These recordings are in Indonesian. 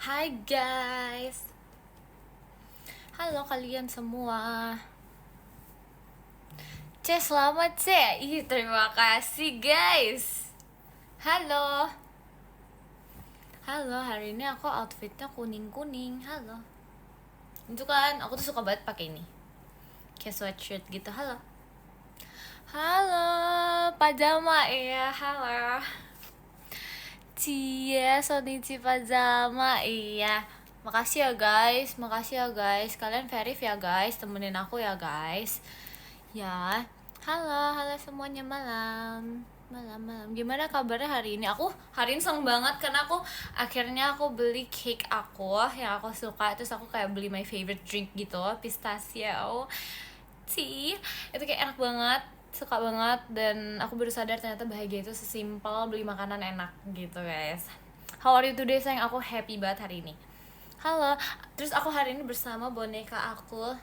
Hai guys, halo kalian semua. Selamat terima kasih guys. Halo, halo, hari ini aku outfitnya kuning-kuning. Halo, itu kan aku tuh suka banget pakai ini, kayak sweatshirt gitu. Halo, halo, pajama ya. Halo, Sonichi pajama. Iya, makasih ya guys, kalian verif ya guys, temenin aku ya guys. Ya, halo semuanya, malam. Gimana kabarnya hari ini? Aku hari ini seneng banget karena akhirnya aku beli cake aku yang aku suka. Terus aku kayak beli my favorite drink gitu, pistachio tea. Itu kayak enak banget, suka banget. Dan aku baru sadar ternyata bahagia itu sesimpel beli makanan enak gitu guys. How are you today sayang? Aku happy banget hari ini. Halo, terus aku hari ini bersama boneka aku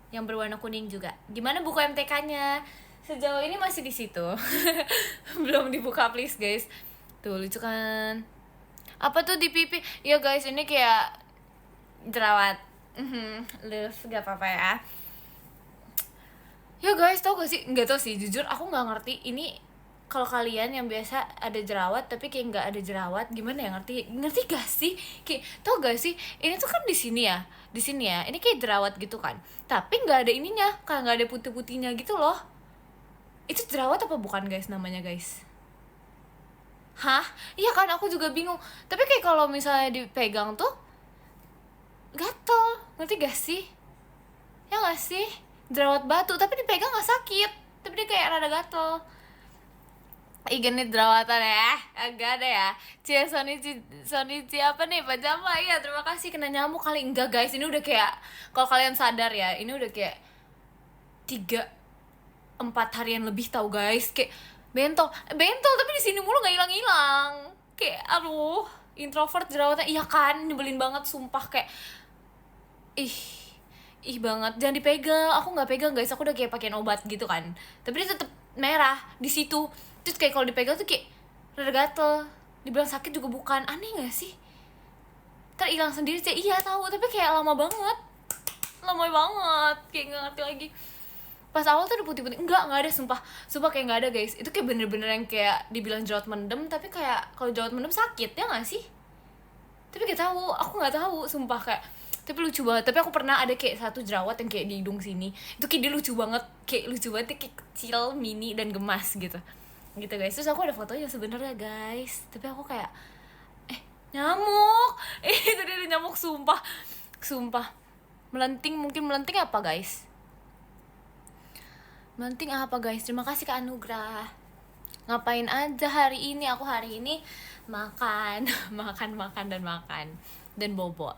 yang berwarna kuning juga. Gimana buku MTK-nya? Sejauh ini masih di situ. Belum dibuka please guys. Tuh lucu kan? Apa tuh di pipi? Ya guys, ini kayak jerawat. Love, gak apa-apa ya. Ya guys, tau gak sih? Nggak tau sih, jujur aku nggak ngerti ini. Kalau kalian yang biasa ada jerawat tapi kayak nggak ada jerawat, gimana ya, ngerti gak sih? Kayak tau gak sih, ini tuh kan di sini ya, ini kayak jerawat gitu kan, tapi nggak ada ininya, kayak nggak ada putih-putihnya gitu loh. Itu jerawat apa bukan guys namanya guys? Hah? Iya kan, aku juga bingung. Tapi kayak kalau misalnya dipegang tuh gatel, ngerti gak sih? Ya gak sih? Jerawat batu, tapi dipegang gak sakit, tapi dia kayak rada gatel. Ih genit jerawatan ya, agak ada ya. Sonichi apa nih, pajama. Iya terima kasih, kena nyamuk kali. Enggak guys, ini udah kayak, kalau kalian sadar ya, ini udah kayak 3-4 harian lebih tau guys. Kayak bentol tapi di sini mulu, nggak hilang. Kayak aduh, introvert jerawatnya. Iya kan, nyebelin banget sumpah. Kayak ih banget, jangan dipegang. Aku nggak pegang guys, aku udah kayak pakein obat gitu kan, tapi dia tetep merah di situ. Terus kayak kalau dipegang tuh kayak rada gatel, dibilang sakit juga bukan. Aneh nggak sih? Ntar hilang sendiri sih. Iya tahu, tapi kayak lama banget, kayak nggak ngerti lagi. Pas awal tuh udah putih-putih, enggak ada, sumpah kayak nggak ada guys. Itu kayak bener-bener yang kayak dibilang jerawat mendem, tapi kayak kalau jerawat mendem sakit ya nggak sih? Tapi gak tahu, aku nggak tahu sumpah. Kayak tapi lucu banget. Tapi aku pernah ada kayak satu jerawat yang kayak di hidung sini, itu kayak dia lucu banget, kayak kecil, mini, dan gemas gitu guys. Terus aku ada fotonya sebenarnya guys, tapi aku kayak nyamuk. Itu dia ada nyamuk, sumpah mungkin melenting apa guys, terima kasih Kak Anugrah. Ngapain aja hari ini? Aku hari ini makan dan bobo.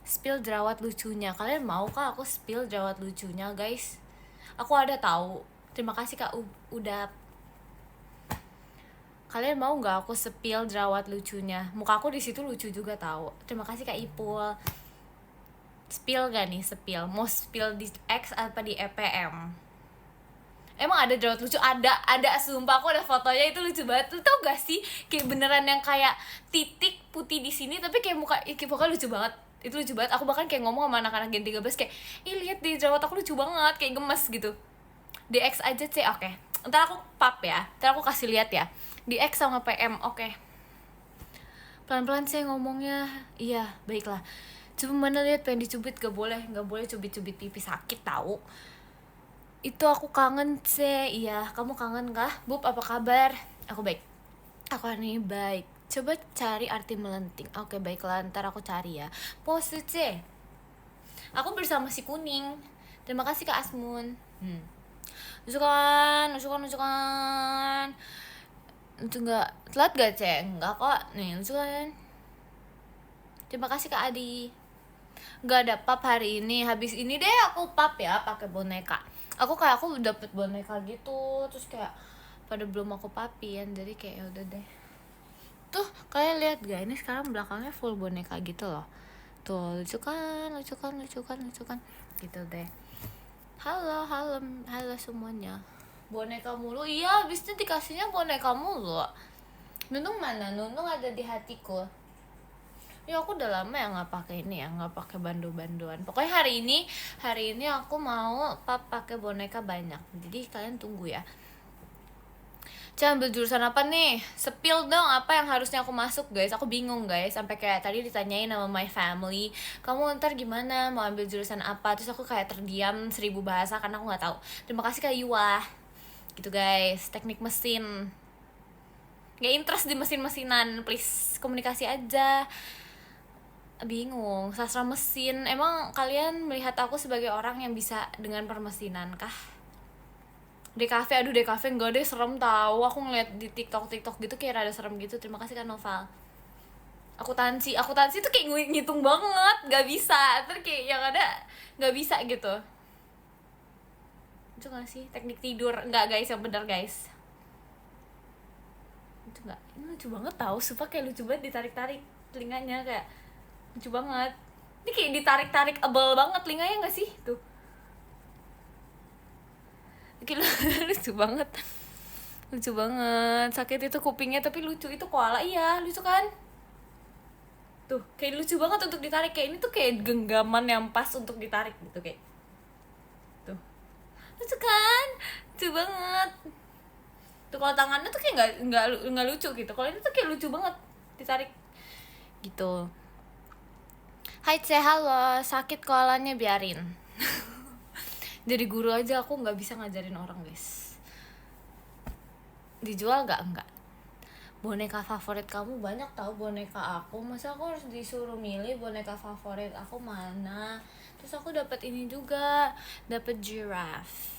Spill jerawat lucunya. Kalian mau kah aku spill jerawat lucunya guys? Aku ada tahu. Terima kasih Kak udah. Kalian mau nggak aku spill jerawat lucunya? Muka aku di situ lucu juga tahu. Terima kasih Kak Ipul. Spill gak nih? Mau spill di X apa di EPM? Emang ada jerawat lucu? Ada, sumpah aku ada fotonya, itu lucu banget. Lu tau gak sih, kayak beneran yang kayak titik putih di sini, tapi kayak muka, kayak pokoknya lucu banget. Itu lucu banget. Aku bahkan kayak ngomong sama anak-anak Gen 13 kayak, ih lihat di jerawat aku lucu banget, kayak gemes gitu. Di X aja sih, oke. Ntar aku pap ya, ntar aku kasih lihat ya. Di X sama PM, oke. Pelan-pelan sih ngomongnya. Iya, baiklah. Coba mana lihat, pengen dicubit, gak boleh cubit-cubit pipi, sakit tahu. Itu aku kangen sih. Iya, kamu kangen kah? Bub, apa kabar? Aku baik. Aku hari ini baik. Coba cari arti melenting. Oke, baiklah, ntar aku cari ya. Pose C. Aku bersama si kuning. Terima kasih Kak Asmun. Lucukan. Lucu nggak? Telat gak cek? Enggak kok. Nih, lucu kan? Terima kasih Kak Adi. Nggak ada pap hari ini. Habis ini deh aku pap ya, pakai boneka. Aku dapet boneka gitu, terus kayak pada belum aku papin, jadi kayak ya udah deh. Tuh kalian lihat gak, ini sekarang belakangnya full boneka gitu loh. Tuh lucu kan gitu deh. Halo semuanya. Boneka mulu. Iya, habisnya dikasihnya boneka mulu. Nunung mana? Nunung ada di hatiku. Ya aku udah lama ya nggak pakai ini ya, nggak pakai bandu-banduan. Pokoknya hari ini aku mau pakai boneka banyak. Jadi kalian tunggu ya. Coba ambil jurusan apa nih? Spill dong apa yang harusnya aku masuk guys. Aku bingung guys. Sampai kayak tadi ditanyain sama my family, kamu ntar gimana mau ambil jurusan apa? Terus aku kayak terdiam 1000 bahasa karena aku nggak tahu. Terima kasih Kak Yuwa. Gitu guys. Teknik mesin. Gak interest di mesin-mesinan. Please komunikasi aja. Bingung, sastra mesin. Emang kalian melihat aku sebagai orang yang bisa dengan permesinan kah? DKV, aduh DKV enggak deh, serem tahu. Aku ngeliat di TikTok gitu kayak rada serem gitu. Terima kasih kan Noval. Akuntansi tuh kayak ngitung banget, gak bisa. Terus kayak yang ada gak bisa gitu. Itu gak sih teknik tidur? Enggak guys, yang bener guys. Itu enggak, ini lucu banget tahu. Sumpah kayak lucu banget ditarik-tarik telinganya kayak lucu banget. Ini kayak ditarik-tarik abel banget telinganya gak sih? Tuh. Kayak lucu banget. Lucu banget. Sakit itu kupingnya tapi lucu. Itu koala, iya lucu kan? Tuh, kayak lucu banget untuk ditarik. Kayak ini tuh kayak genggaman yang pas untuk ditarik gitu kayak. Tuh. Lucu kan? Lucu banget. Tuh kalau tangannya tuh kayak nggak lucu gitu. Kalau ini tuh kayak lucu banget ditarik gitu. Hai say halo, sakit koalanya biarin. Jadi guru aja aku nggak bisa ngajarin orang guys. Dijual nggak? Enggak. Boneka favorit kamu banyak tahu boneka aku. Masa aku harus disuruh milih boneka favorit aku mana? Terus aku dapat ini juga, dapat giraffe.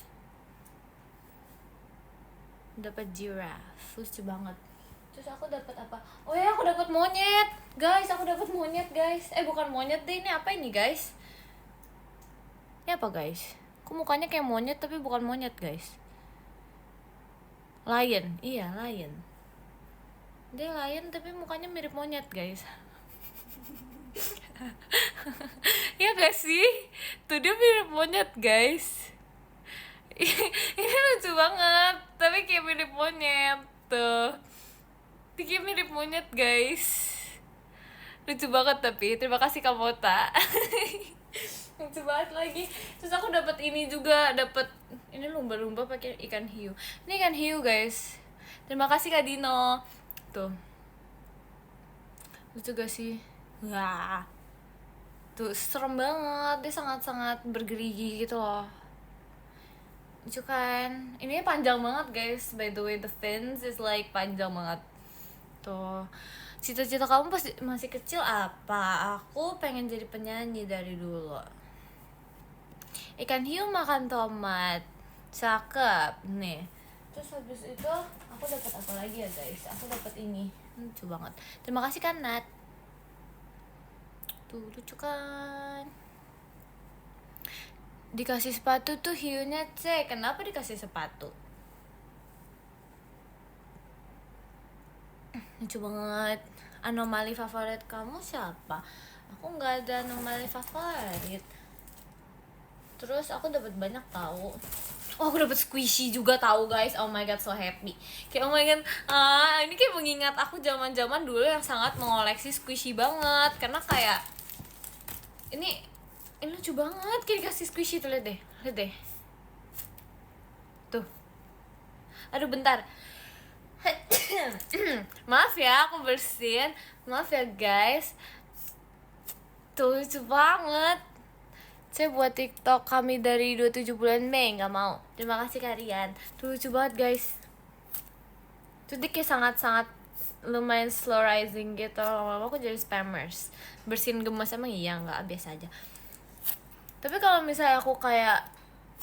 Lucu banget. Terus aku dapat apa? Oh ya, aku dapat monyet. Guys, aku dapat monyet, guys. Bukan monyet deh, ini apa ini, guys? Ini apa, guys? Kok mukanya kayak monyet tapi bukan monyet, guys? Lion. Iya, lion. Dia lion tapi mukanya mirip monyet, guys. Ya gak sih? Tuh dia mirip monyet, guys. Ini lucu banget, tapi kayak mirip monyet. Tuh. Kayak mirip monyet, guys. Lucu banget tapi. Terima kasih Kamota. Lucu banget lagi. Terus aku dapat ini juga, dapat ini lumba-lumba pakai ikan hiu. Ini ikan hiu, guys. Terima kasih Kak Dino. Tuh. Lucu gak sih? Wah. Tuh serem banget. Dia sangat-sangat bergerigi gitu loh. Lucu kan? Ini panjang banget guys. By the way, the fins is like panjang banget. Tuh. Cita-cita kamu pas masih kecil apa? Aku pengen jadi penyanyi dari dulu. Ikan hiu makan tomat. Cakep nih. Terus habis itu aku dapat apa lagi ya guys? Aku dapat ini. Lucu banget. Terima kasih kan Nat. Tuh lucu kan? Dikasih sepatu tuh hiunya C. Kenapa dikasih sepatu? Lucu banget. Anomali favorit kamu siapa? Aku nggak ada anomali favorit. Terus aku dapat banyak tahu. Oh, aku dapat squishy juga tahu guys. Oh my god, so happy. Kayak oh my god, ini kayak mengingat aku zaman-zaman dulu yang sangat mengoleksi squishy banget. Karena kayak ini lucu banget kayak dikasih squishy tuh, lihat deh. Tuh. Aduh bentar. Maaf ya aku bersihin. Maaf ya guys. Tuh lucu banget. Saya buat TikTok kami dari 27 bulan Mei, nggak mau. Terima kasih kalian. Tuh lucu banget guys. Tuh dia kayak sangat-sangat lumayan slow rising gitu. Lama-lama aku jadi spammers. Bersihin gemas emang iya nggak, biasa aja. Tapi kalau misalnya aku kayak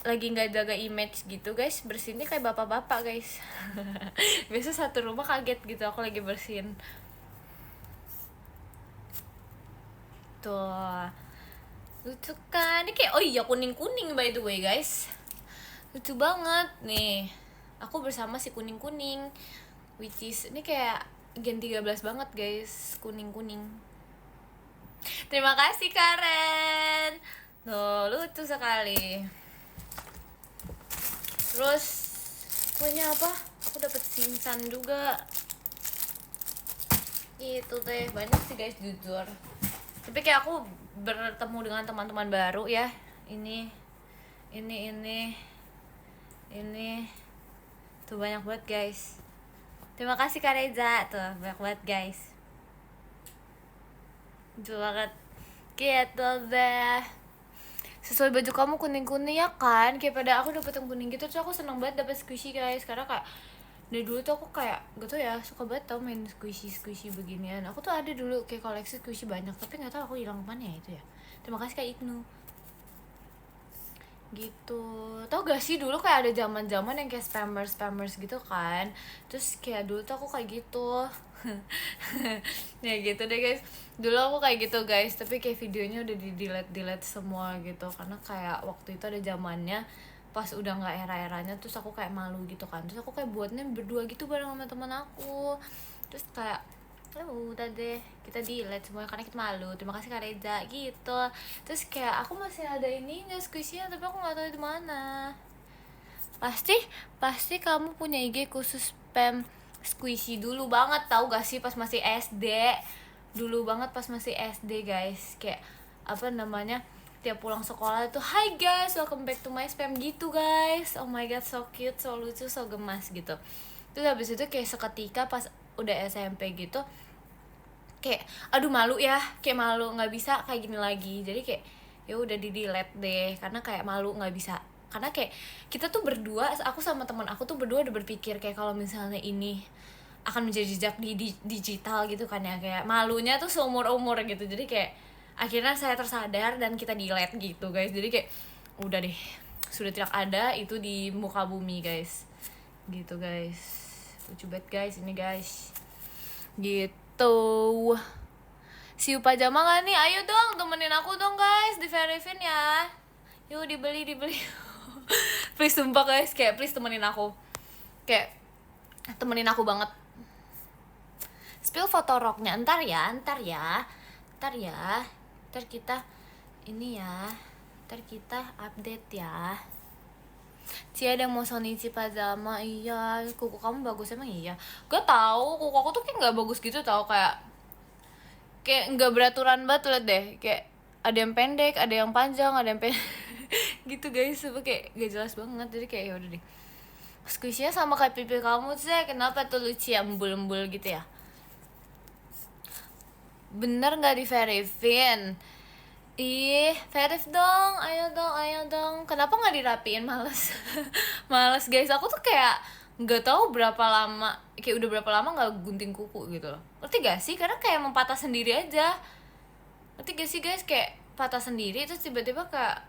lagi nggak jaga image gitu guys, bersihinnya kayak bapak-bapak guys. Biasa satu rumah kaget gitu aku lagi bersihin. Tuh lucu kan? Ini kayak, oh iya kuning-kuning by the way guys. Lucu banget nih. Aku bersama si kuning-kuning, which is ini kayak Gen 13 banget guys, kuning-kuning. Terima kasih Karen. Tuh lucu sekali. Terus punya apa? Aku dapat simsan juga. Gitu deh, banyak sih guys jujur. Tapi kayak aku bertemu dengan teman-teman baru ya. Ini tuh banyak banget guys. Terima kasih Kak Reza, tuh banyak banget guys. Lucu banget. Gitu deh. Sesuai baju kamu kuning-kuning ya kan? Kayak pada aku dapet yang kuning gitu, terus aku seneng banget dapet squishy guys. Karena kayak dari dulu tuh aku kayak gitu ya, suka banget tau main squishy beginian. Aku tuh ada dulu kayak koleksi squishy banyak, tapi nggak tahu aku hilang kemana ya itu ya. Terima kasih Kak Ibnu. Gitu. Tau gak sih dulu kayak ada zaman-zaman yang kayak spammers gitu kan. Terus kayak dulu tuh aku kayak gitu. Ya gitu deh guys. Dulu aku kayak gitu guys, tapi kayak videonya udah di delete semua gitu karena kayak waktu itu ada zamannya pas udah nggak era-eranya, terus aku kayak malu gitu kan. Terus aku kayak buatnya berdua gitu bareng sama teman aku. Terus kayak udah deh kita delete semuanya karena kita malu. Terima kasih Kak Reza gitu. Terus kayak aku masih ada ininya squishy-nya tapi aku nggak tahu di mana. Pasti kamu punya IG khusus spam squishy dulu banget, tahu gak sih pas masih SD. Dulu banget pas masih SD guys, kayak apa namanya, tiap pulang sekolah tuh hi guys welcome back to my spam gitu guys. Oh my god so cute, so lucu, so gemas gitu. Terus habis itu kayak seketika pas udah SMP gitu kayak aduh malu ya, kayak malu nggak bisa kayak gini lagi, jadi kayak ya udah di delete deh karena kayak malu nggak bisa. Karena kayak kita tuh berdua, aku sama teman aku tuh berdua udah berpikir kayak kalau misalnya ini akan menjadi jejak di digital gitu kan ya, kayak malunya tuh seumur-umur gitu. Jadi kayak akhirnya saya tersadar dan kita delete gitu guys. Jadi kayak udah deh, sudah tidak ada itu di muka bumi guys. Gitu guys. Lucu banget guys ini guys. Gitu. Si Pajama gak nih? Ayo dong temenin aku dong guys, di verifin ya. Yuk dibeli. Please sumpah guys, kayak please temenin aku. Kayak temenin aku banget. Spill foto roknya ntar ya. Ntar kita ini ya. Ntar kita update ya. Cia ada mau Sonichi Pajama. Iya, kuku kamu bagus emang iya. Gak tau, kuku aku tuh kayak nggak bagus gitu tau, kayak nggak beraturan banget, liat deh, kayak ada yang pendek, ada yang panjang, ada yang pendek gitu guys, kayak gak jelas banget. Jadi kayak yaudah deh, squishy-nya sama kayak pipi kamu sih, kenapa tuh lucu ya, embul-embul gitu ya. Bener nggak di verifin? Ih, verif dong, ayo dong. Kenapa nggak dirapiin? Males. Males guys, aku tuh kayak nggak tahu berapa lama, kayak udah berapa lama nggak gunting kuku gitu loh. Ngerti gak sih? Karena kayak mempatah sendiri aja. Ngerti gak sih guys? Kayak patah sendiri terus tiba-tiba kayak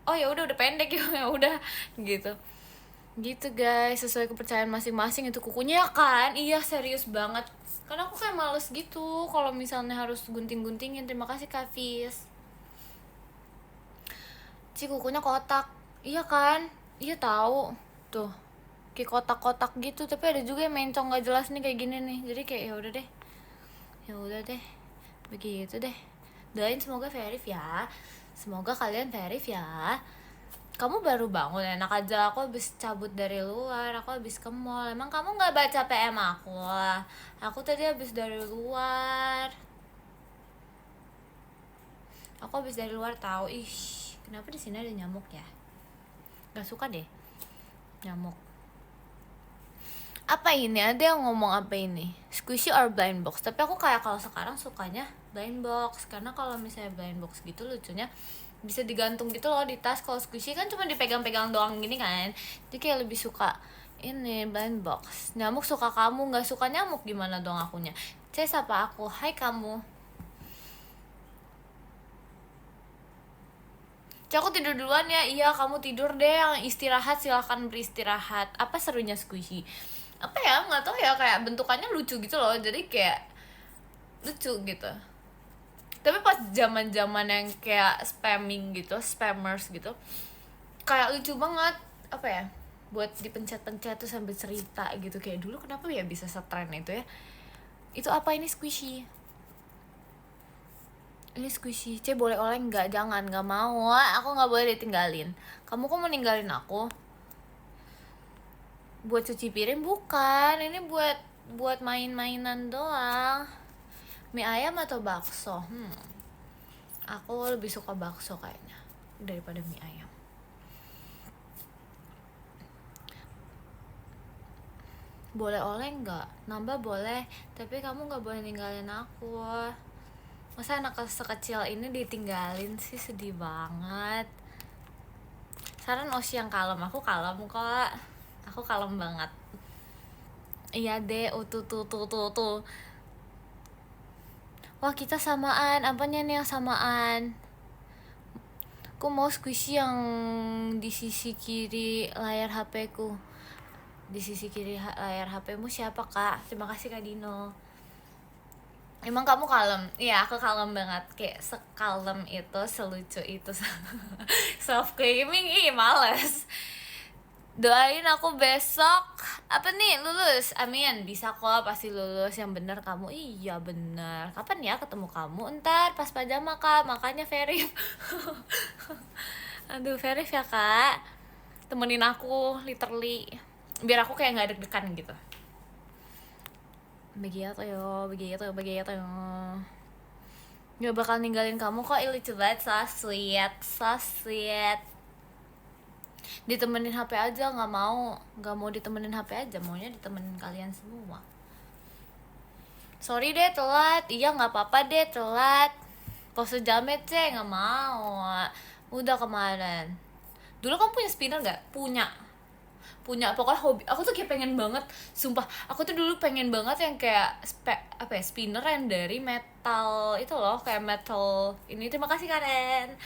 oh ya udah pendek ya udah gitu. Gitu guys, sesuai kepercayaan masing-masing itu kukunya kan. Iya serius banget. Karena aku kayak males gitu kalau misalnya harus gunting-guntingin. Terima kasih Kak Fis. Ci kukunya kotak. Iya kan? Iya tahu. Tuh. Kayak kotak-kotak gitu, tapi ada juga yang mencong gak jelas nih kayak gini nih. Jadi kayak ya udah deh. Begitu deh. Doain semoga verif ya. Semoga kalian verif ya. Kamu baru bangun, enak aja. Aku habis cabut dari luar, aku habis ke mall. Emang kamu nggak baca PM aku? Aku tadi habis dari luar. Aku habis dari luar tahu. Ih, kenapa di sini ada nyamuk ya? Gak suka deh nyamuk. Apa ini? Ada yang ngomong apa ini? Squishy or blind box? Tapi aku kayak kalau sekarang sukanya blind box, karena kalau misalnya blind box gitu lucunya bisa digantung gitu loh di tas. Kalau squishy kan cuma dipegang-pegang doang gini kan, jadi kayak lebih suka ini blind box. Nyamuk suka kamu, nggak suka nyamuk gimana dong akunya? Sapa aku, hai kamu. Aku tidur duluan ya. Iya kamu tidur deh, yang istirahat silahkan beristirahat. Apa serunya squishy? Apa ya, nggak tahu ya, kayak bentukannya lucu gitu loh, jadi kayak lucu gitu. Tapi pas zaman yang kayak spammers gitu, kayak lucu banget. Apa ya, buat dipencet-pencet tuh sambil cerita gitu. Kayak dulu kenapa ya bisa setren itu ya. Itu apa ini squishy? Ini squishy. Boleh oleh nggak? Jangan, nggak mau. Aku nggak boleh ditinggalin. Kamu kok mau ninggalin aku? Buat cuci piring bukan, ini buat main-mainan doang. Mie ayam atau bakso? Aku lebih suka bakso kayaknya daripada mie ayam. Boleh oleh nggak? Nambah boleh, tapi kamu nggak boleh ninggalin aku. Masa anak sekecil ini ditinggalin sih, sedih banget. Saran Oshi yang kalem, aku kalem kok. Aku kalem banget. Iya deh, tuh. Wah, kita samaan. Apanya nih yang samaan? Aku mau squishy yang di sisi kiri layar HP ku. Di sisi kiri layar HP-mu siapa, Kak? Terima kasih, Kak Dino. Emang kamu kalem? Iya, aku kalem banget. Kayak sekalem itu, selucu itu. Self claiming, males. Doain aku besok apa nih, lulus. Amin. Bisa kok, pasti lulus. Yang bener kamu. Iya bener. Kapan ya ketemu kamu? Ntar pas pajama, Kak. Makanya verif. Aduh, verif ya, Kak. Temenin aku literally, biar aku kayak nggak deg-degan gitu. Begitu yo. Gak bakal ninggalin kamu kok, lucu banget. So sweet. Ditemenin HP aja, nggak mau ditemenin HP aja, maunya ditemenin kalian semua. Sorry deh telat. Iya nggak apa-apa deh telat. Pose jamet sih nggak mau. Udah kemarin. Dulu kamu punya spinner nggak? Punya pokoknya hobi. Aku tuh kayak pengen banget, sumpah. Aku tuh dulu pengen banget yang kayak spinner yang dari metal itu loh, kayak metal ini. Terima kasih Karen.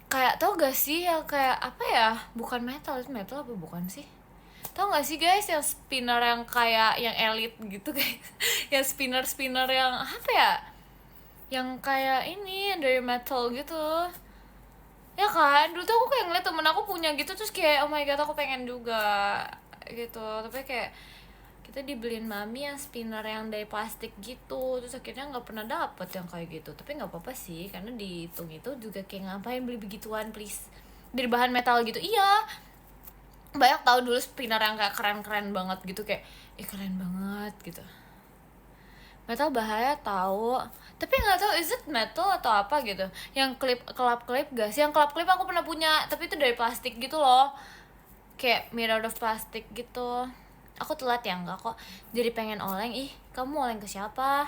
Kayak tau gak sih yang kayak apa ya, bukan metal, itu metal apa bukan sih? Tau gak sih guys yang spinner yang kayak yang elite gitu guys. Yang spinner yang apa ya, yang kayak ini yang dari metal gitu ya kan. Dulu tuh aku kayak ngeliat temen aku punya gitu, terus kayak oh my god aku pengen juga gitu. Tapi kayak kita dibeliin mami yang spinner yang dari plastik gitu, terus akhirnya nggak pernah dapet yang kayak gitu. Tapi nggak apa-apa sih, karena dihitung itu juga kayak ngapain beli begituan please, dari bahan metal gitu. Iya, banyak tahu dulu spinner yang kayak keren banget gitu, kayak keren banget gitu. Metal bahaya tahu, tapi nggak tahu is it metal atau apa gitu. Yang kelap klip gak sih? Yang kelap klip aku pernah punya, tapi itu dari plastik gitu loh, kayak made out of plastik gitu. Aku telat ya, enggak kok. Jadi pengen oleng. Ih, kamu oleng ke siapa?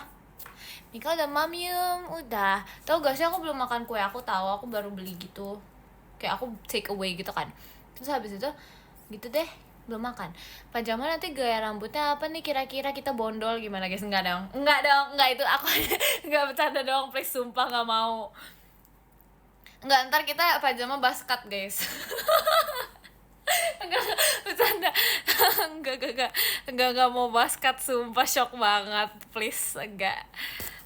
Mika udah mamium, udah. Tau gak sih aku belum makan kue, aku tahu, aku baru beli gitu. Kayak aku take away gitu kan. Terus habis itu gitu deh, belum makan. Pajama nanti gaya rambutnya apa nih kira-kira, kita bondol gimana guys? Enggak dong, itu aku enggak, bercanda doang please, sumpah nggak mau. Enggak, ntar kita pajama basket guys. Enggak, bercanda. enggak mau basket, sumpah shock banget please. Enggak,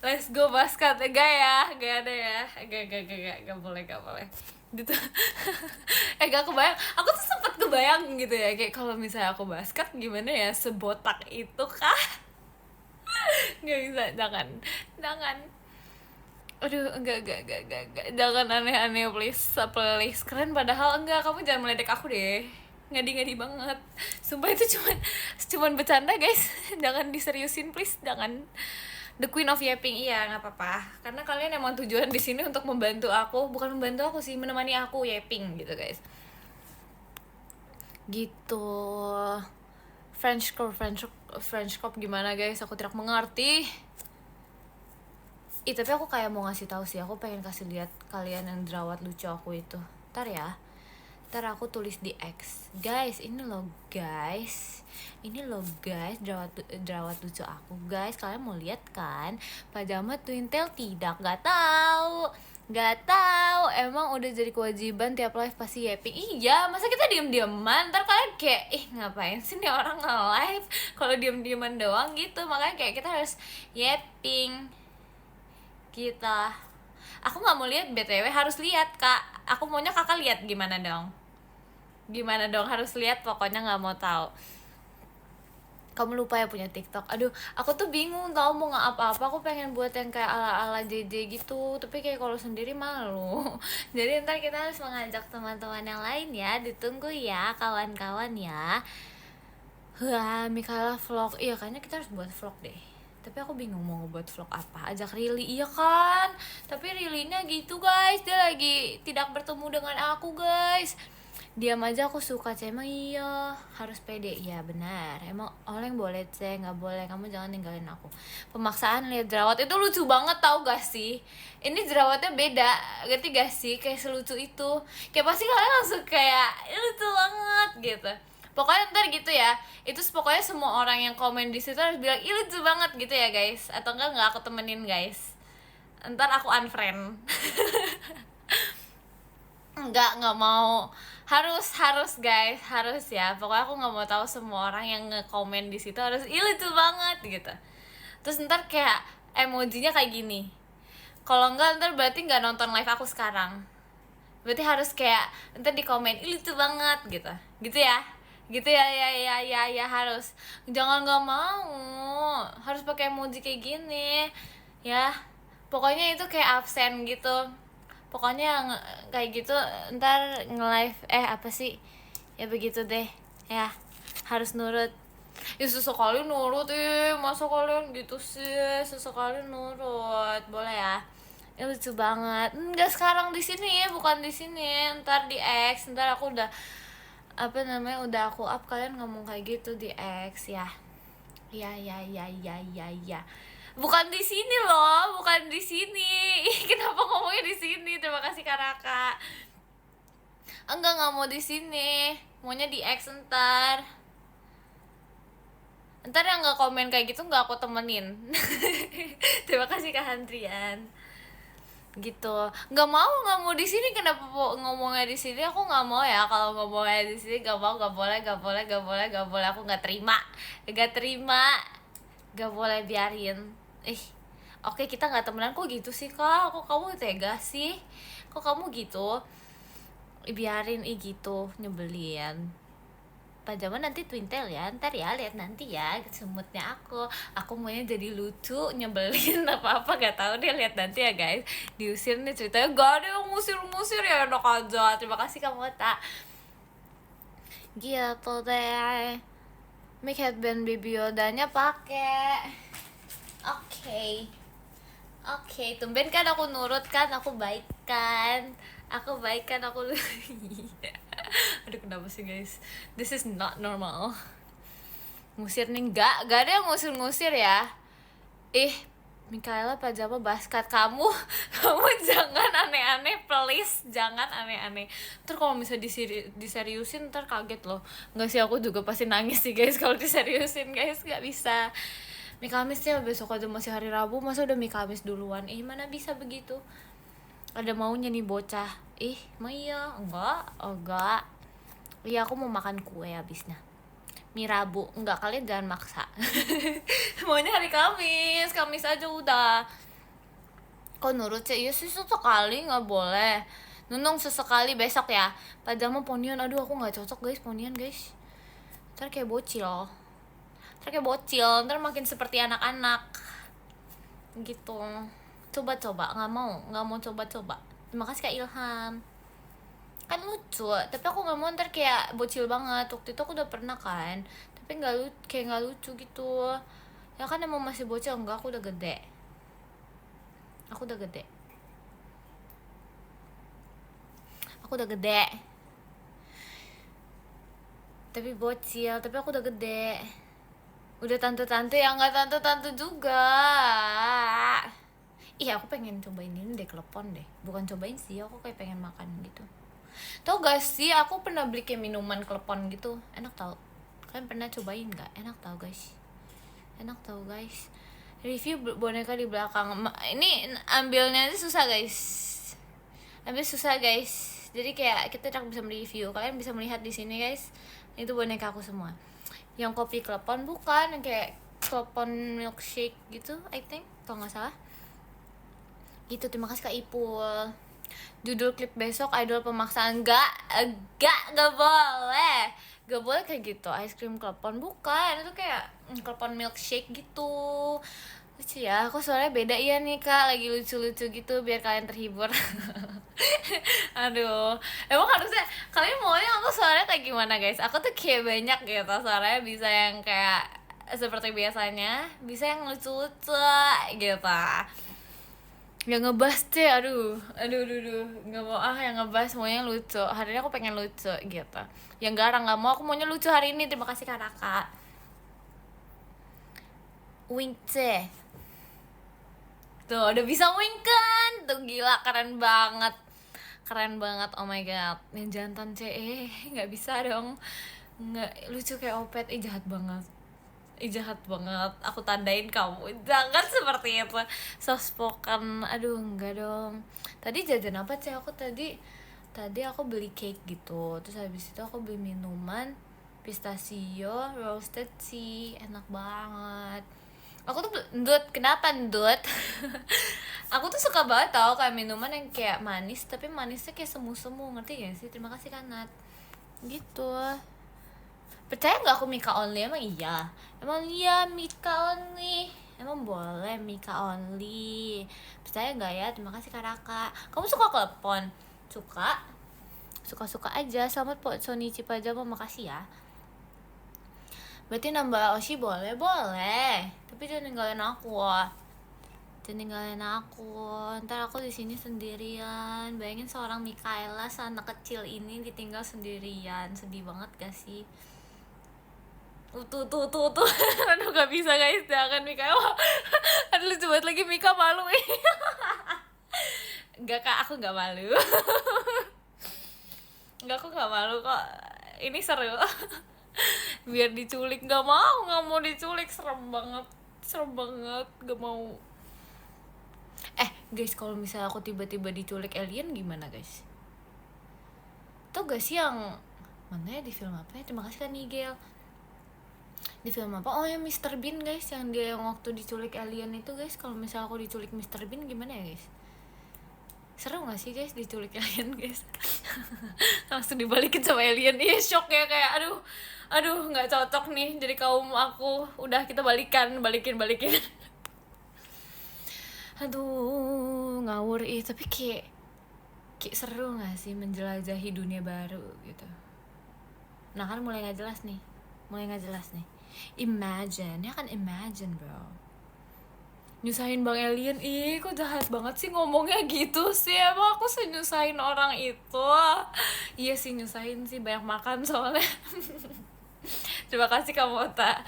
let's go basket. Enggak ada ya, enggak boleh gitu. Enggak kebayang, aku tuh sempet kebayang gitu ya, kayak kalau misalnya aku basket gimana ya, sebotak itu kah? Nggak bisa, jangan aduh, enggak jangan aneh-aneh please. Keren padahal. Enggak, kamu jangan meledek aku deh, ngadi banget sumpah. Itu cuman bercanda guys. Jangan diseriusin please, jangan. The Queen of Yapping, iya nggak apa-apa, karena kalian emang tujuan di sini untuk membantu aku, bukan membantu aku sih, menemani aku yapping gitu guys. Gitu. French crop gimana guys? Aku tidak mengerti. Tapi aku kayak mau ngasih tahu sih, aku pengen kasih lihat kalian yang jerawat lucu aku itu. Ntar aku tulis di X. Guys, ini loh guys, jerawat lucu aku guys. Kalian mau lihat kan? Pajama twin tail tidak? Gak tahu. Emang udah jadi kewajiban tiap live pasti yapping. Iya, masa kita diem-dieman? Ntar kalian kayak ngapain sih nih orang nge-live kalau diem-dieman doang gitu. Makanya kayak kita harus yapping. Aku nggak mau lihat, BTW harus lihat kak. Aku maunya kakak lihat. Gimana dong, harus lihat pokoknya, nggak mau tahu. Kamu lupa ya punya TikTok. Aduh, aku tuh bingung tau mau nggak apa-apa. Aku pengen buat yang kayak ala-ala JJ gitu, tapi kayak kalau sendiri malu. Jadi ntar kita harus mengajak teman-teman yang lain ya. Ditunggu ya kawan-kawan ya. Wah, Mikaela vlog. Iya, kayaknya kita harus buat vlog deh. Tapi aku bingung mau ngebuat vlog apa. Ajak Rili, iya kan? Tapi Rilinya gitu guys, dia lagi tidak bertemu dengan aku guys. Diam aja aku suka ceh, emang iya harus pede. Ya benar, emang Oleng boleh ceh, nggak boleh, kamu jangan ninggalin aku. Pemaksaan lihat jerawat itu lucu banget, tau gak sih? Ini jerawatnya beda, ngerti gak sih? Kayak selucu itu, kayak pasti kalian langsung kayak lucu banget gitu. Pokoknya ntar gitu ya, itu pokoknya semua orang yang komen di situ harus bilang ih lucu banget gitu ya guys, atau enggak aku temenin guys, ntar aku unfriend. Nggak mau, harus guys, harus ya, pokoknya aku nggak mau tahu semua orang yang nge-komen di situ harus ih lucu banget gitu. Terus ntar kayak emojinya kayak gini, kalau enggak ntar berarti nggak nonton live aku sekarang, berarti harus kayak ntar di komen ih lucu banget gitu, gitu ya, gitu ya, ya harus, jangan nggak mau, harus pakai emoji kayak gini ya. Pokoknya itu kayak absen gitu, pokoknya kayak gitu ntar nge-live apa sih ya, begitu deh ya, harus nurut ya. Sesekali nurut masa kalian gitu sih, sesekali nurut boleh ya. Ya lucu banget, enggak sekarang di sini ya, bukan di sini, ntar di X, ntar aku udah apa namanya udah aku up, kalian ngomong kayak gitu di X ya. Ya, bukan di sini loh, bukan di sini. Kenapa ngomongnya di sini? Terima kasih Kak Raka. Enggak mau di sini, maunya di X. Ntar yang nggak komen kayak gitu nggak aku temenin. Terima kasih Kak Handrian. Gitu, nggak mau di sini. Kenapa ngomongnya di sini? Aku nggak mau ya, kalau ngomongnya di sini nggak mau, nggak boleh, aku nggak terima, nggak boleh, biarin. Oke, kita nggak temenan kok gitu sih Kak, kok kamu tega sih, kok kamu gitu, biarin gitu, nyebelin. Pajaman nanti twintail ya, ntar ya, lihat nanti ya semutnya aku maunya jadi lucu, nyebelin apa gak tahu deh, lihat nanti ya guys. Diusir nih ceritanya, gak ada yang ngusir ya, enak aja. Terima kasih kamu tak gitu deh. Make headband Baby Yoda-nya pakai. Oke, tumben kan aku nurut kan, aku baik kan, aku aduh kenapa sih guys, this is not normal. Ngusir nih, gak ada yang ngusir ya. Mikaela pajama basket, kamu jangan aneh-aneh please, jangan aneh-aneh. Ntar kalau misalnya diseriusin ntar kaget loh. Nggak sih, aku juga pasti nangis sih guys kalau diseriusin guys, nggak bisa. Mie Kamisnya besok aja, masih hari Rabu, masa udah Mie Kamis duluan? Mana bisa begitu, ada maunya nih bocah. Mau iya, enggak. Iya, aku mau makan kue abisnya. Mie Rabu, enggak, kalian jangan maksa. Maunya hari Kamis aja udah. Kok nurut sih? Iya sih, sesekali nggak boleh. Nunung sesekali besok ya. Pajama ponian, aduh aku nggak cocok guys ponian guys. Ntar kayak bocil, ntar makin seperti anak-anak gitu. Coba nggak mau coba. Terima kasih Kak Ilham, kan lucu, tapi aku nggak mau ntar kayak bocil banget. Waktu itu aku udah pernah kan, tapi nggak lucu gitu ya kan, emang masih bocil. Enggak, aku udah gede. Tapi bocil, tapi aku udah gede. Udah tante-tante ya, nggak tante-tante juga. Aku pengen cobain ini deh, klepon deh. Bukan cobain sih, aku kayak pengen makan gitu. Tau gak sih, aku pernah beli kayak minuman klepon gitu, enak tau. Kalian pernah cobain gak? Enak tau guys. Review boneka di belakang. Ini ambilnya aja susah guys. Jadi kayak kita tidak bisa mereview. Kalian bisa melihat di sini guys. Itu boneka aku semua. Yang kopi klepon bukan, yang kayak klepon milkshake gitu, I think, kalau nggak salah. Gitu. Terima kasih Kak Ipul. Judul klip besok idol pemaksaan. Gak boleh kayak gitu. Ice cream klepon bukan, itu kayak klepon milkshake gitu. Lucu ya, aku soalnya beda ya nih Kak, lagi lucu-lucu gitu biar kalian terhibur. Aduh, emang harusnya kalian maunya aku suaranya kayak gimana guys? Aku tuh kayak banyak gitu suaranya, bisa yang kayak seperti biasanya, bisa yang lucu-lucu gitu. Yang ngebahas deh, aduh, nggak mau yang ngebahas, maunya yang lucu. Hari ini aku pengen lucu gitu. Yang garang nggak mau, aku maunya lucu hari ini. Terima kasih Kak Raka. Wink deh. Tuh, udah bisa wink kan? Tuh gila, keren banget. Keren banget, oh my god. Yang jantan nggak bisa dong. Nggak lucu kayak Opet, jahat banget. Jahat banget, aku tandain kamu. Jangan seperti itu. Soft spoken, aduh enggak dong. Tadi jajan apa sih aku tadi? Tadi aku beli cake gitu. Terus habis itu aku beli minuman pistachio roasted sih, enak banget. Aku tuh ndut, kenapa ndut? Aku tuh suka banget tau kayak minuman yang kayak manis, tapi manisnya kayak semu-semu, ngerti gak sih? Terima kasih Kanat. Gitu. Percaya nggak aku Mika only? Emang iya Mika only. Emang boleh Mika only? Percaya nggak ya? Terima kasih Kak Raka. Kamu suka telepon? Suka aja. Selamat po Sony Cipajama, makasih ya. Berarti nambah Oshi boleh. Tapi jangan ninggalin aku. Ntar aku di sini sendirian. Bayangin seorang Mikaela, anak kecil ini ditinggal sendirian. Sedih banget gak sih? Tuh aduh gak bisa guys, jangan Mika. Aduh lucu banget lagi, Mika malu. Enggak Kak, aku gak malu. Enggak, aku gak malu kok. Ini seru. Biar diculik, gak mau diculik. Serem banget, gak mau. Guys, kalau misalnya aku tiba-tiba diculik alien gimana guys? Tuh gak sih yang mana ya, di film apa ya? Terima kasih kan Nigel. Di film apa? Oh ya Mr. Bean guys, yang dia yang waktu diculik alien itu guys. Kalau misalnya aku diculik Mr. Bean gimana ya guys? Seru gak sih guys diculik alien guys? Langsung dibalikin sama alien. Iya shock ya, kayak aduh gak cocok nih jadi kaum aku. Udah kita balikin. Aduh ngawur tapi kayak seru gak sih menjelajahi dunia baru gitu. Nah kan mulai gak jelas nih. Imagine bro, nyusahin Bang Alien. Kok jahat banget sih ngomongnya gitu sih. Emang aku senyusahin orang itu? Iya sih nyusahin sih, banyak makan soalnya. Terima kasih kamu tak.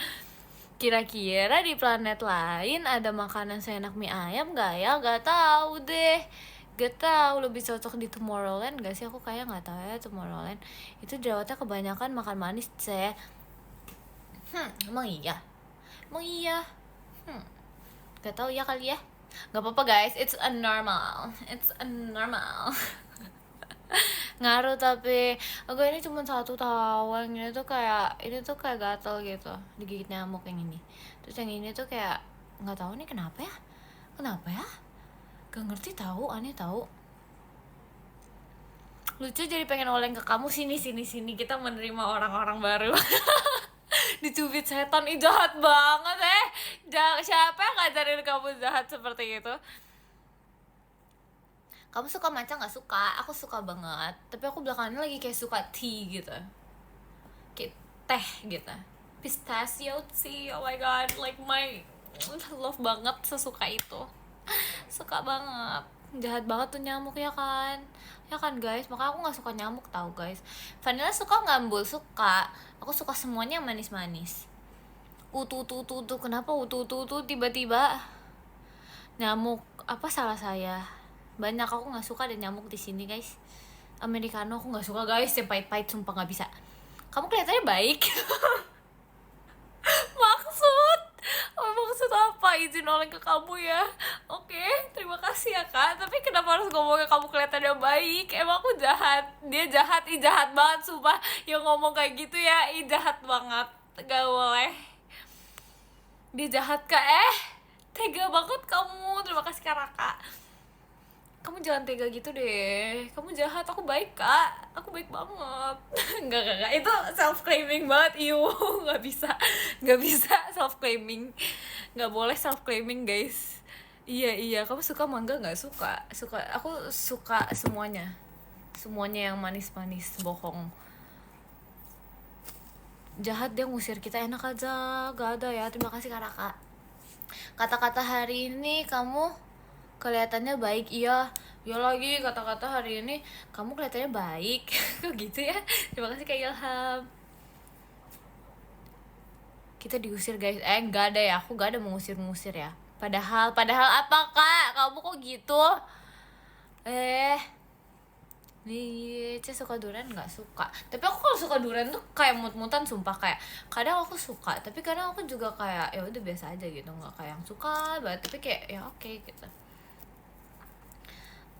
Kira-kira di planet lain ada makanan seenak mie ayam gak ya? Gak tahu deh. Lebih cocok di Tomorrowland gak sih? Aku kayak gak tahu ya Tomorrowland. Itu jerawatnya kebanyakan makan manis sih. Emang iya? Gak tau ya kali ya. Gak apa-apa guys, it's a normal. Ngaruh tapi aku ini cuma 1 tahun. Ini tuh kayak gatel gitu, digigit nyamuk yang ini. Terus yang ini tuh kayak nggak tahu nih kenapa ya. Gak ngerti tahu, aneh tahu. Lucu jadi pengen oleng ke kamu. Sini kita menerima orang-orang baru. Dicubit setan, jahat banget siapa yang ngajarin kamu jahat seperti itu? Kamu suka matcha nggak? Suka, aku suka banget. Tapi aku belakangan lagi kayak suka tea gitu, kayak teh gitu, pistachio tea. Oh my god, like my love banget, sesuka itu. Suka banget. Jahat banget tuh nyamuk ya kan guys. Makanya aku nggak suka nyamuk tahu guys. Vanilla suka nggak? Ambul suka. Aku suka semuanya yang manis-manis. Kenapa tiba-tiba nyamuk? Apa salah saya? Banyak, aku nggak suka ada nyamuk di sini guys. Americano aku nggak suka guys, yang pahit-pahit sumpah nggak bisa. Kamu kelihatannya baik. Maksud apa? Izin oleh ke kamu ya. Oke, terima kasih ya kak. Tapi kenapa harus ngomongnya kamu kelihatannya baik? Emang aku jahat? Dia jahat, jahat banget sumpah. Yang ngomong kayak gitu ya, jahat banget. Gak boleh. Dia jahat kak. Tega banget kamu. Terima kasih kak Raka. Kamu jangan tega gitu deh. Kamu jahat, aku baik kak. Aku baik banget. Enggak. Itu self claiming banget. Nggak bisa self claiming. Nggak boleh self claiming guys. Iya. Kamu suka mangga nggak? Suka. Aku suka semuanya yang manis-manis. Bohong. jahat dia ngusir kita, enak aja gak ada ya. Terima kasih karena kak. Kata-kata hari ini kamu kelihatannya baik. Iya lagi kata-kata hari ini kamu kelihatannya baik. Kok gitu ya. Terima kasih Kak Ilham. Kita diusir guys. Enggak ada ya, aku gak ada mengusir-ngusir ya. Padahal apa kak? Kamu kok gitu? Nih, suka durian nggak suka. Tapi aku kalau suka durian tuh kayak mut-mutan sumpah, kayak kadang aku suka, tapi kadang aku juga kayak ya udah biasa aja gitu, nggak kayak yang suka banget, tapi kayak ya oke gitu.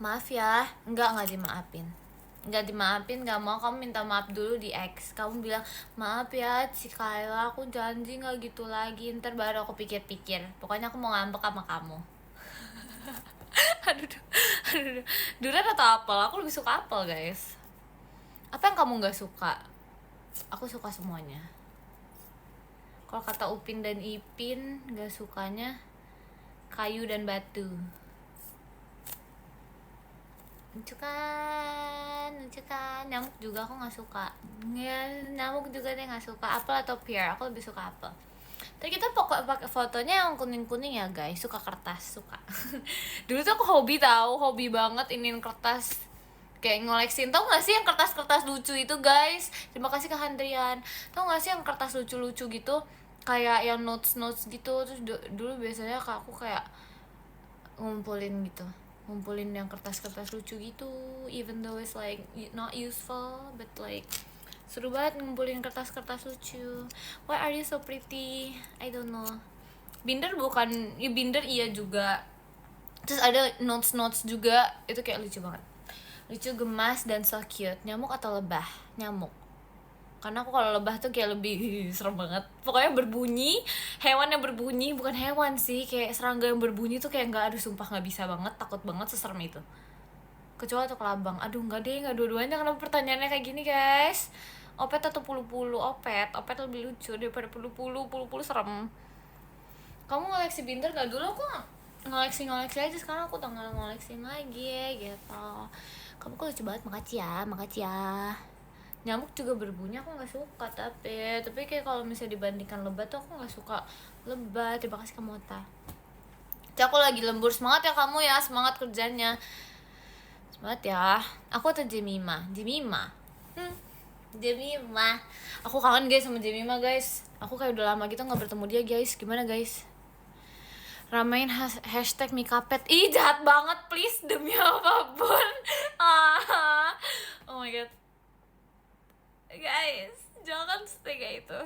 Maaf ya, nggak dimaafin. Nggak dimaafin, nggak mau. Kamu minta maaf dulu di X. Kamu bilang, maaf ya si Kayla, aku janji nggak gitu lagi. Ntar baru aku pikir-pikir. Pokoknya aku mau ngambek sama kamu. aduh, durian atau apel? Aku lebih suka apel guys. Apa yang kamu nggak suka? Aku suka semuanya. Kalau kata Upin dan Ipin, nggak sukanya kayu dan batu. Lucu kan, nyamuk juga aku nggak suka. Ya, nyamuk juga deh nggak suka. Apel atau pear? Aku lebih suka apel. Tapi kita pokok pakai fotonya yang kuning-kuning ya guys. Suka kertas, suka. Dulu tuh aku hobi banget iniin kertas, kayak ngoleksin. Tau gak sih yang kertas-kertas lucu itu guys? Terima kasih Kak Handrian. Tau gak sih yang kertas lucu-lucu gitu, kayak yang notes gitu. Terus dulu biasanya aku kayak ngumpulin yang kertas-kertas lucu gitu, even though it's like not useful, but like seru banget ngumpulin kertas-kertas lucu. Why are you so pretty? I don't know. Binder bukan, ya binder iya juga. Terus ada notes juga, itu kayak lucu banget. Lucu, gemas, dan so cute. Nyamuk atau lebah? Nyamuk. Karena aku kalau lebah tuh kayak lebih serem banget. Pokoknya berbunyi, hewan yang berbunyi, bukan hewan sih, kayak serangga yang berbunyi tuh kayak nggak, aduh sumpah nggak bisa banget, takut banget, seserem itu. Kecoa atau kelabang? Aduh nggak deh, nggak dua-duanya. Kenapa pertanyaannya kayak gini guys? Opet atau pulu-pulu? Opet lebih lucu daripada pulu-pulu. Pulu-pulu serem. Kamu ngoleksi binder gak? Dulu aku ngoleksi aja, sekarang aku udah nggak ngoleksin lagi gitu. Kamu kok lucu banget, makasih ya. Nyamuk juga berbunyi aku nggak suka, tapi kayak kalau misalnya dibandingkan lebah tuh aku nggak suka lebah. Terima kasih kamu Ota. Jadi aku lagi lembur. Semangat ya kamu ya, semangat kerjanya. Semangat ya. Aku atau Jemima? Jemima. Aku kangen guys sama Jemima guys. Aku kayak udah lama gitu nggak bertemu dia guys. Gimana guys? Ramein hashtag Mikapet. Ih jahat banget, please, demi apapun. Oh my god guys, jangan stay kayak itu.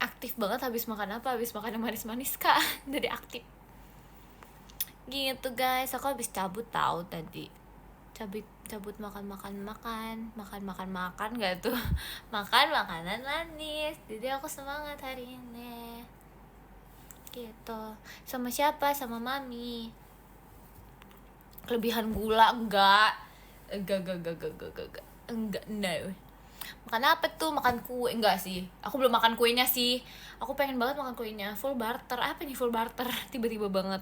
Aktif banget. Habis makan apa? Habis makan yang manis-manis kak. Jadi aktif gitu guys. Aku habis cabut tahu tadi. Cabut makan gak tuh. Makan makanan manis. Jadi aku semangat hari ini gitu. Sama siapa? Sama mami. Kelebihan gula? Enggak, no. Makan apa tuh? Makan kue? Enggak sih, aku belum makan kuenya sih. Aku pengen banget makan kuenya. Full barter? Apa nih full barter? Tiba-tiba banget.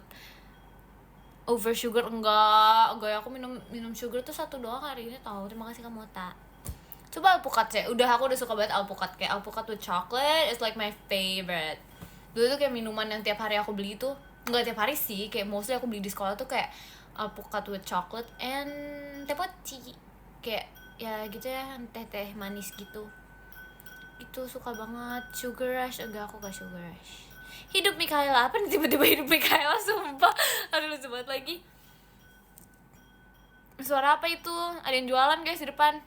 Over sugar? Enggak ya, aku minum sugar tuh 1 doang hari ini tau. Terima kasih kamu Tak. Coba alpukat ya. Aku udah suka banget alpukat. Kayak alpukat with chocolate is like my favorite. Dulu tuh kayak minuman yang tiap hari aku beli tuh. Enggak tiap hari sih, kayak mostly aku beli di sekolah tuh kayak alpukat with chocolate and teh poci. Kayak ya gitu ya, teh manis gitu. Itu suka banget. Sugar rush? Enggak, aku gak sugar rush. Hidup Mikaela? Apa nih tiba-tiba hidup Mikaela? Sumpah, aduh lucu banget lagi. Suara apa itu? Ada yang jualan guys di depan.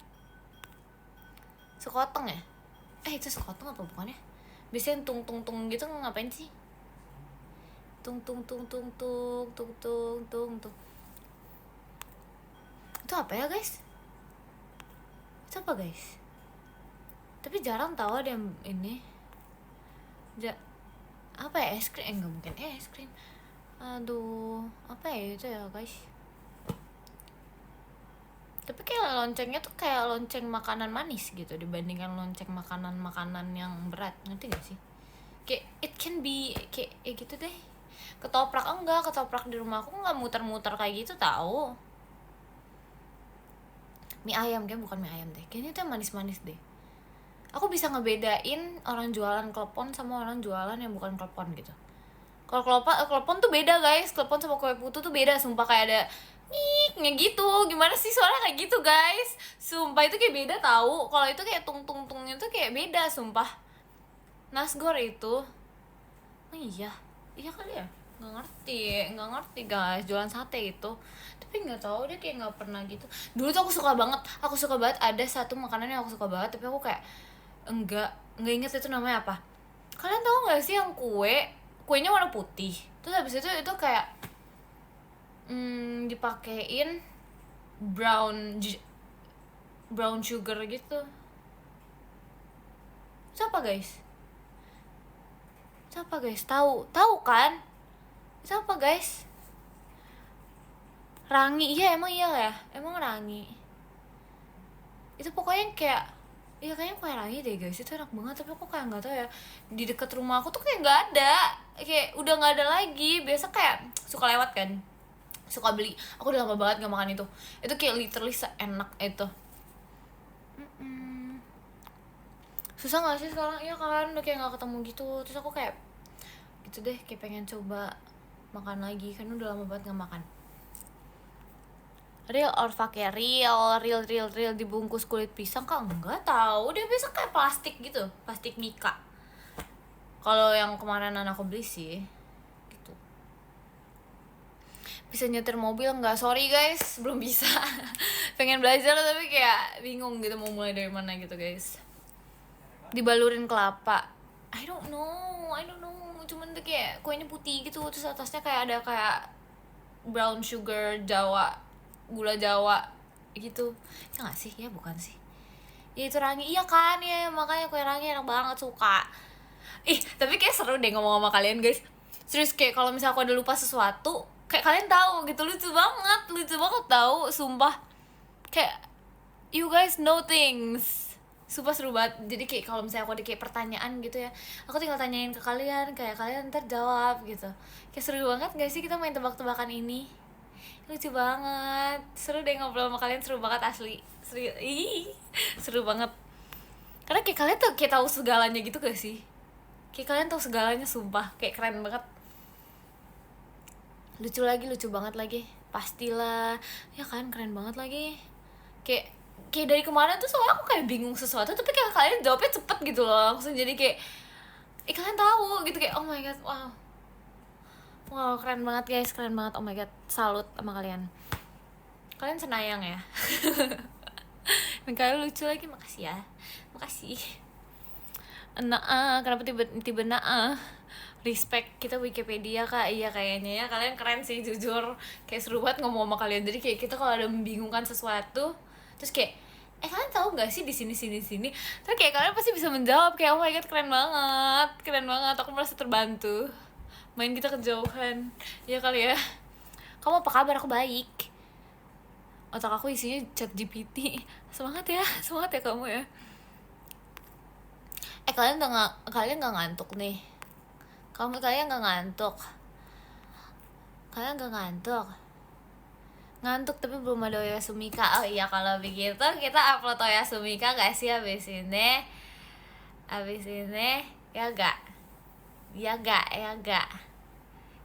Sekoteng ya? Itu sekoteng apa bukannya? Biasanya tung gitu ngapain sih? Tung. Itu apa ya guys? Itu apa guys? Tapi jarang tahu ada yang ini. Apa ya, es krim? Enggak mungkin es krim. Aduh, apa ya itu ya guys? Tapi kayak loncengnya tuh kayak lonceng makanan manis gitu dibandingkan lonceng makanan yang berat. Ngerti gak sih? Kayak it can be kayak gitu deh. Ketoprak di rumah aku nggak muter-muter kayak gitu tahu. Mie ayam, kayak bukan mie ayam deh. Kayaknya itu yang manis-manis deh. Aku bisa ngebedain orang jualan klepon sama orang jualan yang bukan klepon gitu. Kalau klepon tuh beda guys, klepon sama kue putu tuh beda, sumpah kayak ada nih gitu. Gimana sih suara kayak gitu guys? Sumpah itu kayak beda tahu. Kalau itu kayak tung tung tungnya tuh kayak beda sumpah. Nasgor itu, oh iya, iya kali ya? Nggak ngerti guys, jualan sate itu. Tapi nggak tahu dia kayak nggak pernah gitu. Dulu tuh aku suka banget ada satu makanan yang aku suka banget, tapi aku kayak nggak inget itu namanya apa. Kalian tahu nggak sih yang kuenya warna putih, terus habis itu kayak dipakein brown sugar gitu. Siapa guys? Tahu kan? Siapa guys? Rangi. Iya emang iya ya, emang Rangi. Itu pokoknya kayak, iya kayaknya kayak Rangi deh guys, itu enak banget. Tapi aku kayak nggak tahu ya, di dekat rumah aku tuh kayak nggak ada, kayak udah nggak ada lagi. Biasa kayak suka lewat kan, suka beli. Aku udah lama banget nggak makan itu kayak literally seenak itu. Susah nggak sih sekarang? Iya kan, udah kayak nggak ketemu gitu. Terus aku kayak gitu deh, kayak pengen coba makan lagi, kan udah lama banget nggak makan. Real or fake ya? Real dibungkus kulit pisang kak? Enggak tahu, dia biasa kayak plastik gitu, plastik mika. Kalau yang kemarin aku beli sih gitu. Bisa nyetir mobil nggak? Sorry guys, belum bisa. Pengen belajar tapi kayak bingung gitu mau mulai dari mana gitu guys. Dibalurin kelapa, I don't know, cuman tuh kayak kuenya putih gitu, terus atasnya kayak ada kayak brown sugar Jawa, gula Jawa gitu. Ya nggak sih? Ya bukan sih. Ya itu Rangi, iya kan ya, makanya kue Rangi enak banget, suka. Tapi kayak seru deh ngomong sama kalian guys. Serius, kayak kalau misalnya aku ada lupa sesuatu, kayak kalian tahu gitu, lucu banget tahu, sumpah. Kayak you guys know things. Sumpah seru banget. Jadi kayak kalau misalnya aku ada kayak pertanyaan gitu ya, aku tinggal tanyain ke kalian, kayak kalian ntar jawab gitu. Kayak seru banget gak sih kita main tebak-tebakan ini? Lucu banget. Seru deh ngobrol sama kalian, seru banget asli. Seru banget. Karena kayak kalian tuh kayak tahu segalanya gitu gak sih? Kayak kalian tahu segalanya, sumpah. Kayak keren banget. Lucu banget lagi. Pastilah. Ya kan, keren banget lagi. Kayak dari kemarin tuh soalnya aku kayak bingung sesuatu, tapi kayak kalian jawabnya cepet gitu loh, langsung. Jadi kayak kalian tahu gitu, kayak oh my god, wow keren banget guys, oh my god, salut sama kalian senayang ya. Dan kalian lucu lagi, makasih ya, makasih. Kenapa tiba-tiba respect kita Wikipedia kak. Iya kayaknya ya, kalian keren sih jujur, kayak seru banget ngomong sama kalian. Jadi kayak kita kalau ada membingungkan sesuatu, terus kayak kalian tahu nggak sih di sini terus kayak kalian pasti bisa menjawab, kayak oh my god keren banget, aku merasa terbantu. Main kita kejauhan ya kali ya. Kamu apa kabar? Aku baik. Otak aku isinya chat GPT. Semangat ya kamu ya. Kalian nggak ngantuk nih? Kalian nggak ngantuk? Ngantuk tapi belum ada Oya Sumika. Oh iya, kalau begitu kita upload Oya Sumika gak sih abis ini ya gak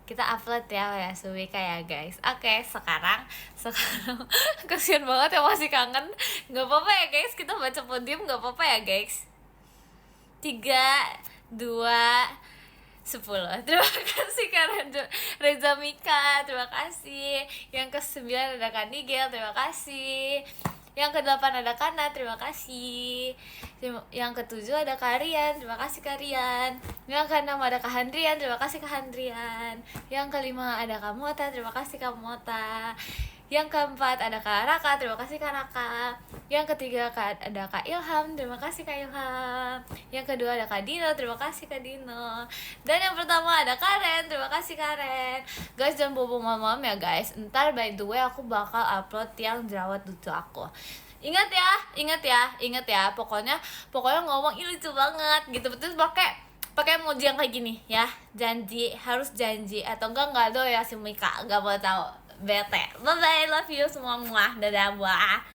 kita upload ya Oya Sumika ya guys. Oke, sekarang kasian banget ya, masih kangen. Gak apa-apa ya guys, kita baca podium gak apa-apa ya guys. 3, 2, 10. Terima kasih Kak Reza Mika, terima kasih. Yang ke-9 ada Kak Nigel, terima kasih. Yang ke-8 ada Kana, terima kasih. Yang ke-7 ada Karian, terima kasih Karian. Yang ke-6 ada Kak Handrian, terima kasih Kak Handrian. Yang ke-5 ada Kak Mota, terima kasih Kak Mota. Yang ke-4 ada Kak Raka, terima kasih Kak Raka. Yang ke-3 ada Kak Ilham, terima kasih Kak Ilham. Yang ke-2 ada Kak Dino, terima kasih Kak Dino. Dan yang pertama ada Karen, terima kasih Karen. Guys, jangan bobo malam-malam ya guys. Ntar by the way aku bakal upload yang jerawat lucu aku. Ingat ya, pokoknya ngomong ini lucu banget gitu. Betul, pakai emoji yang kayak gini ya. Harus janji, atau enggak ada ya si Mika, enggak mau tahu. Bete. Bye bye, love you semua. Dadah, buah.